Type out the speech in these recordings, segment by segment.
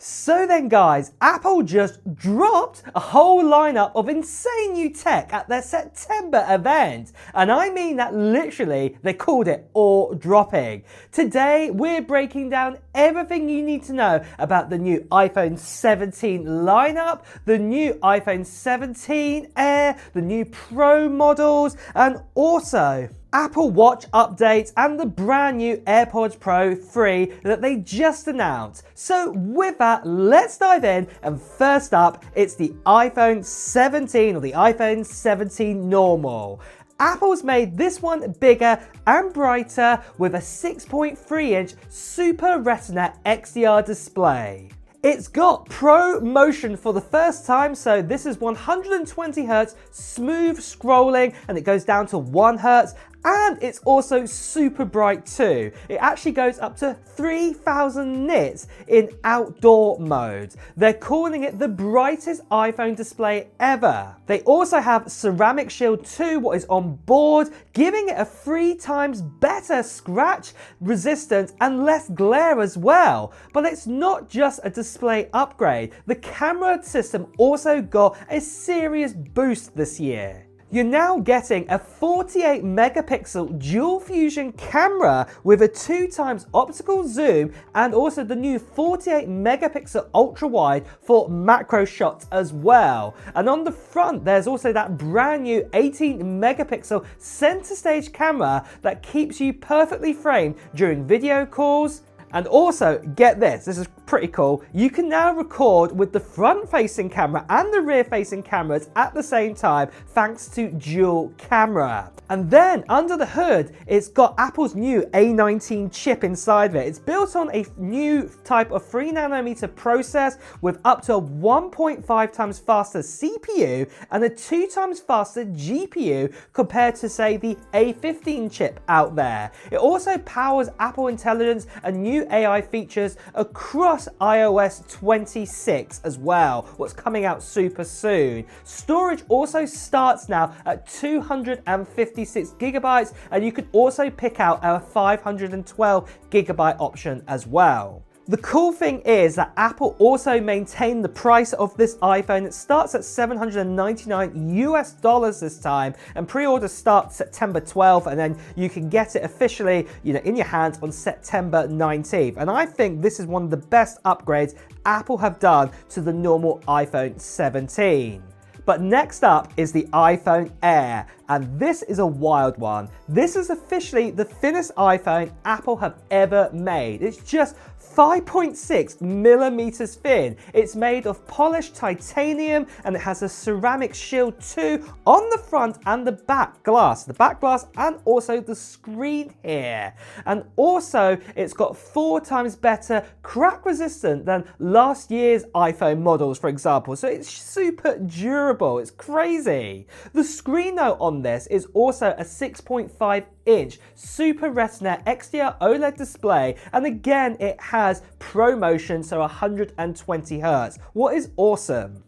So then guys, Apple just dropped a whole lineup of insane new tech at their September event. And I mean that literally, they called it all dropping. Today, we're breaking down everything you need to know about the new iPhone 17 lineup, the new iPhone 17 Air, the new Pro models, and also Apple Watch updates and the brand new AirPods Pro 3 that they just announced. So with that, let's dive in, and first up, it's the iPhone 17 or the iPhone 17 normal. Apple's made this one bigger and brighter with a 6.3-inch Super Retina XDR display. It's got Pro Motion for the first time, so this is 120Hz smooth scrolling and it goes down to 1Hz, and it's also super bright too. It actually goes up to 3000 nits in outdoor mode. They're calling it the brightest iPhone display ever. They also have Ceramic Shield 2, what is on board, giving it a 3 times better scratch resistance and less glare as well. But it's not just a display upgrade. The camera system also got a serious boost this year. You're now getting a 48 megapixel dual fusion camera with a 2 times optical zoom, and also the new 48 megapixel ultra wide for macro shots as well. And on the front, there's also that brand new 18 megapixel center stage camera that keeps you perfectly framed during video calls. And also, get this is pretty cool, you can now record with the front-facing camera and the rear-facing cameras at the same time thanks to dual camera. And then under the hood, it's got Apple's new A19 chip inside of it. It's built on a new type of 3nm process with up to a 1.5 times faster CPU and a 2 times faster GPU compared to, say, the A15 chip out there. It also powers Apple Intelligence and new AI features across iOS 26 as well, what's coming out super soon. Storage also starts now at 256 gigabytes, and you can also pick out a 512 gigabyte option as well. The cool thing is that Apple also maintained the price of this iPhone. It starts at $799 this time, and pre-orders start September 12th, and then you can get it officially, in your hands on September 19th. And I think this is one of the best upgrades Apple have done to the normal iPhone 17. But next up is the iPhone Air, and this is a wild one. This is officially the thinnest iPhone Apple have ever made. It's just 5.6 millimeters thin. It's made of polished titanium, and it has a Ceramic Shield 2 on the front and the back glass. The back glass and also the screen here. And also it's got 4 times better crack resistant than last year's iPhone models, for example. So it's super durable. It's crazy. The screen though on this is also a 6.5-inch Super Retina XDR OLED display, and again it has Pro Motion, so 120Hz. What is awesome.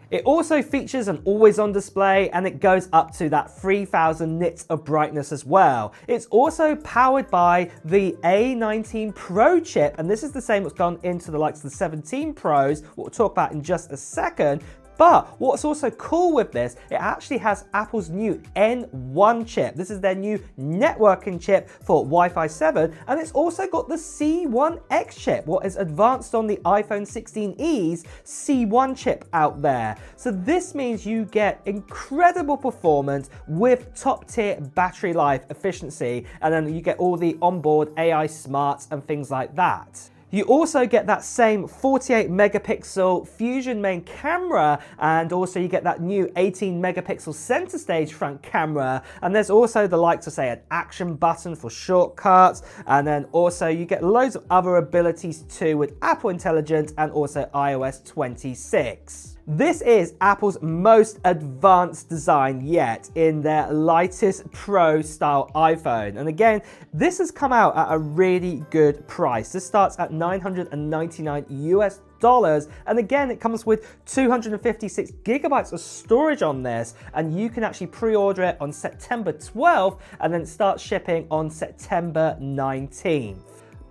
It also features an always-on display, and it goes up to that 3000 nits of brightness as well. It's also powered by the A19 Pro chip, and this is the same that's gone into the likes of the 17 Pros, what we'll talk about in just a second. But what's also cool with this, it actually has Apple's new N1 chip. This is their new networking chip for Wi-Fi 7, and it's also got the C1X chip, what is advanced on the iPhone 16e's C1 chip out there. So this means you get incredible performance with top-tier battery life efficiency, and then you get all the onboard AI smarts and things like that. You also get that same 48 megapixel Fusion main camera, and also you get that new 18 megapixel center stage front camera, and there's also the likes of, say, an action button for shortcuts, and then also you get loads of other abilities too with Apple Intelligence and also iOS 26. This is Apple's most advanced design yet in their lightest Pro style iPhone. And again, this has come out at a really good price. This starts at $999, and again, it comes with 256 gigabytes of storage on this, and you can actually pre-order it on September 12th and then start shipping on September 19th.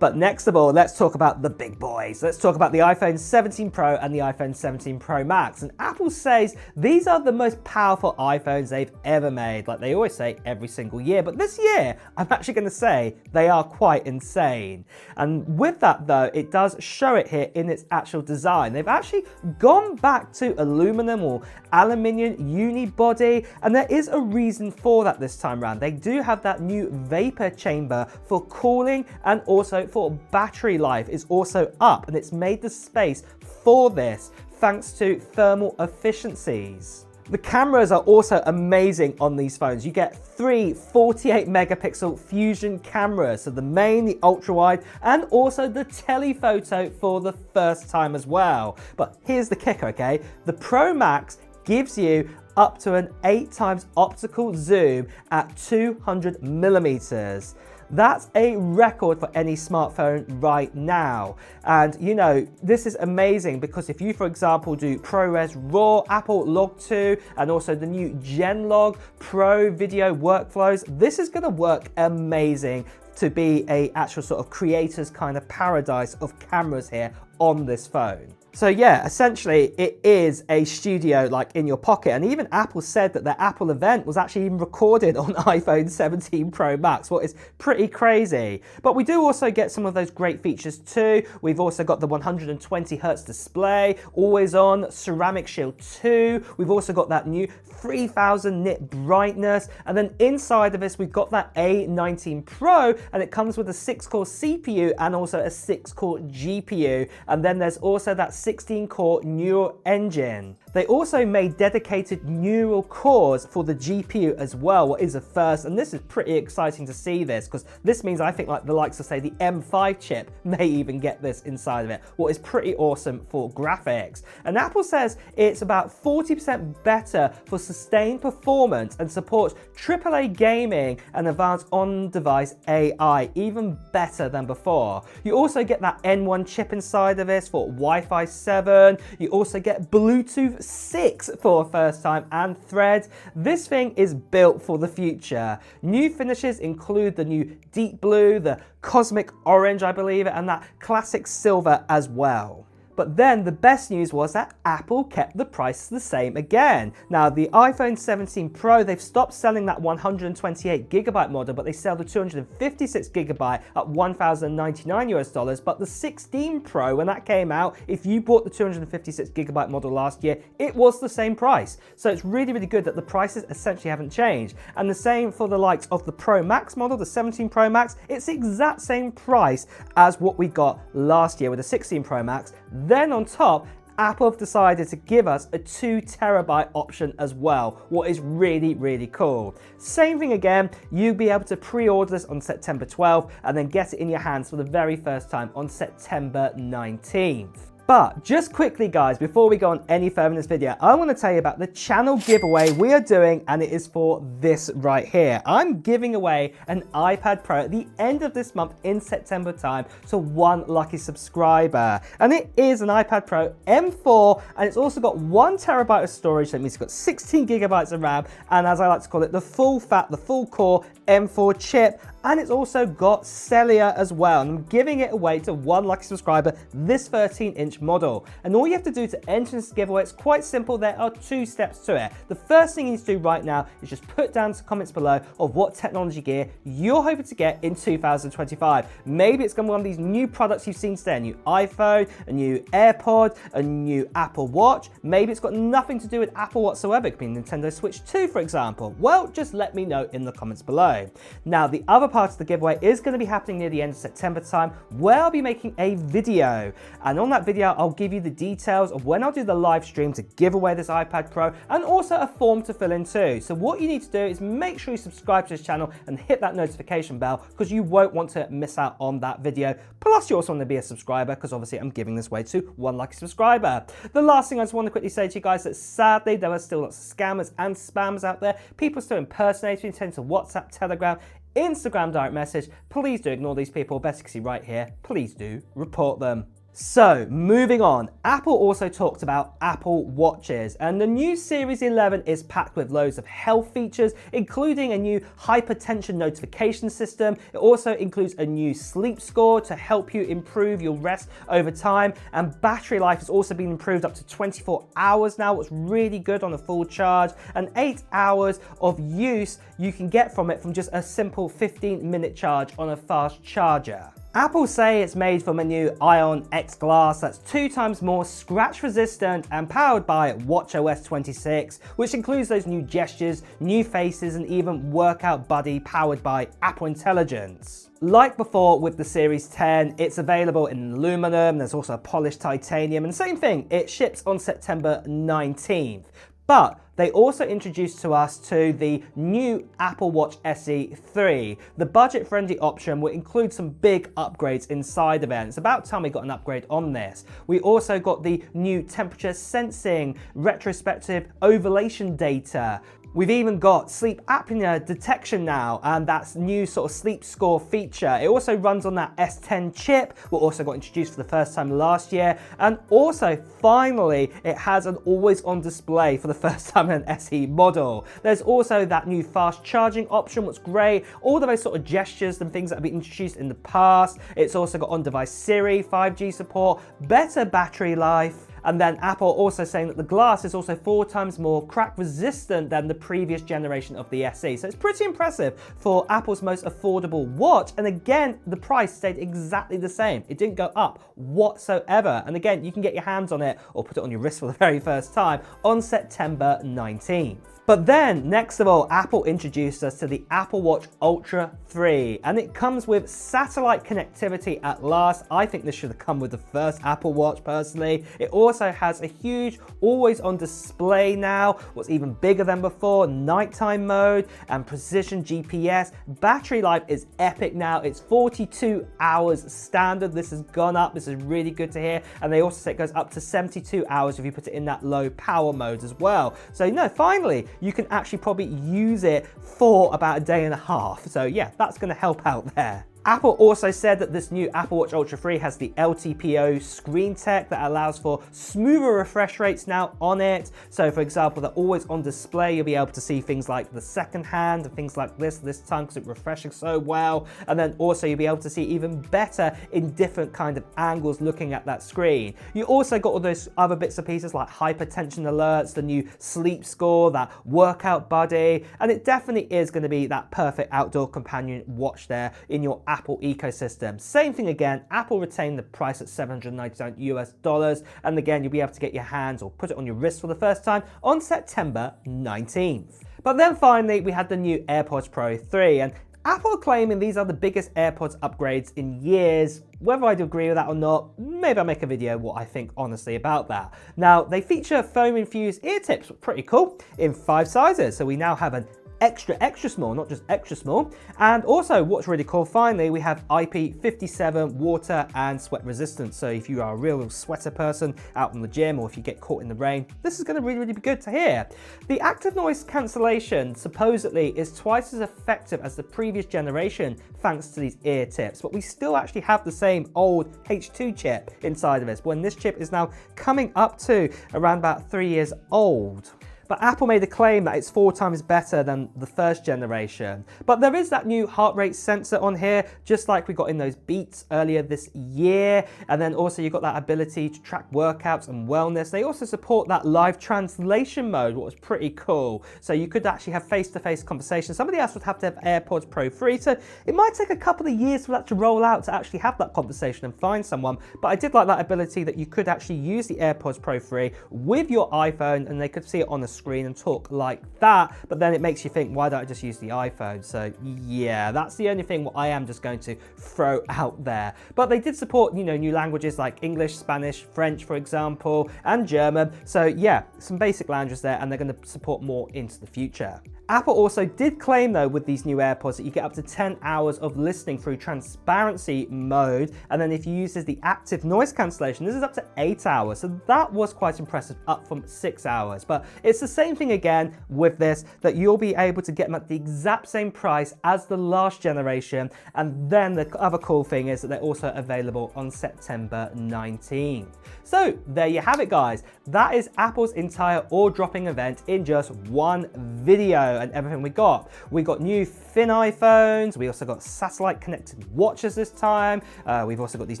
But next of all, let's talk about the big boys. Let's talk about the iPhone 17 Pro and the iPhone 17 Pro Max. And Apple says these are the most powerful iPhones they've ever made, like they always say every single year. But this year, I'm actually going to say they are quite insane. And with that though, it does show it here in its actual design. They've actually gone back to aluminum or aluminium unibody, and there is a reason for that this time around. They do have that new vapor chamber for cooling, and also for battery life is also up, and it's made the space for this thanks to thermal efficiencies. The cameras are also amazing on these phones. You get three 48 megapixel fusion cameras, so the main, the ultra wide, and also the telephoto for the first time as well. But here's the kicker, okay? The Pro Max gives you up to an 8 times optical zoom at 200 millimeters. That's a record for any smartphone right now. And you know, this is amazing because if you, for example, do ProRes RAW, Apple Log 2, and also the new Genlog Pro video workflows, this is gonna work amazing to be a actual sort of creator's kind of paradise of cameras here on this phone. So yeah, essentially it is a studio like in your pocket, and even Apple said that their Apple event was actually even recorded on iPhone 17 Pro Max, what is pretty crazy. But we do also get some of those great features too. We've also got the 120 Hz display, always on, ceramic shield 2. We've also got that new 3000 nit brightness, and then inside of this we've got that A19 Pro, and it comes with a 6-core CPU and also a 6-core GPU, and then there's also that 16-core neural engine. They also made dedicated neural cores for the GPU as well, what is a first, and this is pretty exciting to see this, because this means I think like the likes of say the M5 chip may even get this inside of it, what is pretty awesome for graphics. And Apple says it's about 40% better for sustained performance and supports AAA gaming and advanced on-device AI, even better than before. You also get that N1 chip inside of this for Wi-Fi 7. You also get Bluetooth 6 for the first time and Thread. This thing is built for the future. New finishes include the new deep blue, the cosmic orange, I believe, and that classic silver as well. But then the best news was that Apple kept the price the same again. Now the iPhone 17 Pro, they've stopped selling that 128GB model, but they sell the 256GB at $1,099 but the 16 Pro, when that came out, if you bought the 256GB model last year, it was the same price. So it's really, really good that the prices essentially haven't changed. And the same for the likes of the Pro Max model, the 17 Pro Max, it's the exact same price as what we got last year with the 16 Pro Max. Then on top, Apple have decided to give us a 2TB option as well, what is really, really cool. Same thing again, you'll be able to pre-order this on September 12th and then get it in your hands for the very first time on September 19th. But just quickly guys, before we go on any further in this video, I want to tell you about the channel giveaway we are doing, and it is for this right here. I'm giving away an iPad Pro at the end of this month in September time to one lucky subscriber. And it is an iPad Pro M4, and it's also got 1TB of storage, so that means it's got 16GB of RAM, and as I like to call it, the full fat, the full core M4 chip. And it's also got cellular as well, and I'm giving it away to one lucky subscriber, this 13-inch model. And all you have to do to enter this giveaway, it's quite simple. There are 2 steps to it. The first thing you need to do right now is just put down some comments below of what technology gear you're hoping to get in 2025. Maybe it's going to be one of these new products you've seen today, a new iPhone, a new AirPod, a new Apple Watch. Maybe it's got nothing to do with Apple whatsoever. It could be Nintendo Switch 2, for example. Well, just let me know in the comments below. Now, the other part of the giveaway is going to be happening near the end of September time, where I'll be making a video, and on that video I'll give you the details of when I'll do the live stream to give away this iPad Pro, and also a form to fill in too. So what you need to do is make sure you subscribe to this channel and hit that notification bell, because you won't want to miss out on that video. Plus you also want to be a subscriber, because obviously I'm giving this away to one lucky subscriber. The last thing I just want to quickly say to you guys, that sadly there are still lots of scammers and spammers out there. People still impersonating, turning to WhatsApp, Telegram, Instagram direct message. Please do ignore these people. Best you can see right here. Please do report them. So, moving on, Apple also talked about Apple Watches, and the new Series 11 is packed with loads of health features, including a new hypertension notification system. It also includes a new sleep score to help you improve your rest over time, and battery life has also been improved up to 24 hours now, what's really good on a full charge, and 8 hours of use you can get from it from just a simple 15-minute charge on a fast charger. Apple say it's made from a new Ion X glass that's 2 times more scratch resistant and powered by watchOS 26, which includes those new gestures, new faces, and even Workout Buddy powered by Apple Intelligence. Like before with the Series 10, it's available in aluminum, there's also polished titanium, and same thing, it ships on September 19th. But they also introduced to us the new Apple Watch SE 3. The budget-friendly option will include some big upgrades inside of it. It's about time we got an upgrade on this. We also got the new temperature sensing, retrospective ovulation data. We've even got sleep apnea detection now, and that's new sort of sleep score feature. It also runs on that S10 chip, which also got introduced for the first time last year. And also, finally, it has an always-on display for the first time in an SE model. There's also that new fast charging option, what's great. All of those sort of gestures and things that have been introduced in the past. It's also got on-device Siri, 5G support, better battery life. And then Apple also saying that the glass is also 4 times more crack resistant than the previous generation of the SE. So it's pretty impressive for Apple's most affordable watch. And again, the price stayed exactly the same. It didn't go up whatsoever. And again, you can get your hands on it or put it on your wrist for the very first time on September 19th. But then, next of all, Apple introduced us to the Apple Watch Ultra 3, and it comes with satellite connectivity at last. I think this should have come with the first Apple Watch, personally. It also has a huge always-on display now, what's even bigger than before, nighttime mode, and precision GPS. Battery life is epic now. It's 42 hours standard. This has gone up. This is really good to hear. And they also say it goes up to 72 hours if you put it in that low power mode as well. So, finally, you can actually probably use it for about a day and a half. So yeah, that's going to help out there. Apple also said that this new Apple Watch Ultra 3 has the LTPO screen tech that allows for smoother refresh rates now on it. So for example, they're always on display. You'll be able to see things like the second hand and things like this time because it's refreshing so well. And then also you'll be able to see even better in different kind of angles looking at that screen. You also got all those other bits and pieces like hypertension alerts, the new sleep score, that Workout Buddy, and it definitely is going to be that perfect outdoor companion watch there in your Apple ecosystem. Same thing again, Apple retained the price at $799 US, and again, you'll be able to get your hands or put it on your wrist for the first time on September 19th. But then finally, we had the new AirPods Pro 3, and Apple claiming these are the biggest AirPods upgrades in years. Whether I do agree with that or not, maybe I'll make a video what I think honestly about that. Now, they feature foam-infused ear tips, pretty cool, in 5 sizes. So we now have an extra small, not just extra small. And also what's really cool, finally, we have IP57 water and sweat resistance. So if you are a real sweater person out in the gym, or if you get caught in the rain, this is going to really be good to hear. The active noise cancellation supposedly is twice as effective as the previous generation thanks to these ear tips, but we still actually have the same old H2 chip inside of us, when this chip is now coming up to around about 3 years old. But Apple made a claim that it's 4 times better than the first generation. But there is that new heart rate sensor on here, just like we got in those Beats earlier this year. And then also you've got that ability to track workouts and wellness. They also support that live translation mode, what was pretty cool. So you could actually have face-to-face conversations. Somebody else would have to have AirPods Pro 3. So it might take a couple of years for that to roll out to actually have that conversation and find someone. But I did like that ability that you could actually use the AirPods Pro 3 with your iPhone, and they could see it on the screen and talk like that. But then it makes you think, why don't I just use the iPhone? So yeah, that's the only thing what I am just going to throw out there. But they did support, new languages like English, Spanish, French, for example, and German. So yeah, some basic languages there, and they're going to support more into the future. Apple also did claim though with these new AirPods that you get up to 10 hours of listening through transparency mode, and then if you use the active noise cancellation, this is up to 8 hours. So that was quite impressive, up from 6 hours. But it's the same thing again with this, that you'll be able to get them at the exact same price as the last generation. And then the other cool thing is that they're also available on September 19th. So there you have it, guys. That is Apple's entire ore-dropping event in just one video and everything we got. We got new thin iPhones. We also got satellite connected watches this time. We've also got these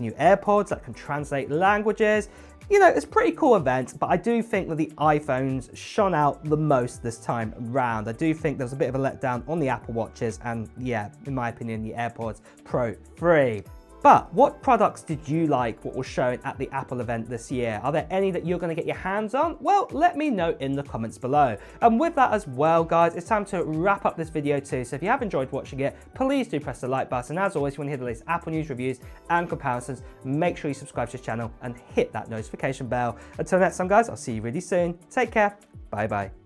new AirPods that can translate languages. You know, it's a pretty cool event, but I do think that the iPhones shone out the most this time around. I do think there was a bit of a letdown on the Apple Watches and, yeah, in my opinion, the AirPods Pro 3. But what products did you like what was shown at the Apple event this year? Are there any that you're going to get your hands on? Well, let me know in the comments below. And with that as well, guys, it's time to wrap up this video too. So if you have enjoyed watching it, please do press the like button. As always, if you want to hear the latest Apple news, reviews and comparisons, make sure you subscribe to this channel and hit that notification bell. Until next time, guys, I'll see you really soon. Take care. Bye-bye.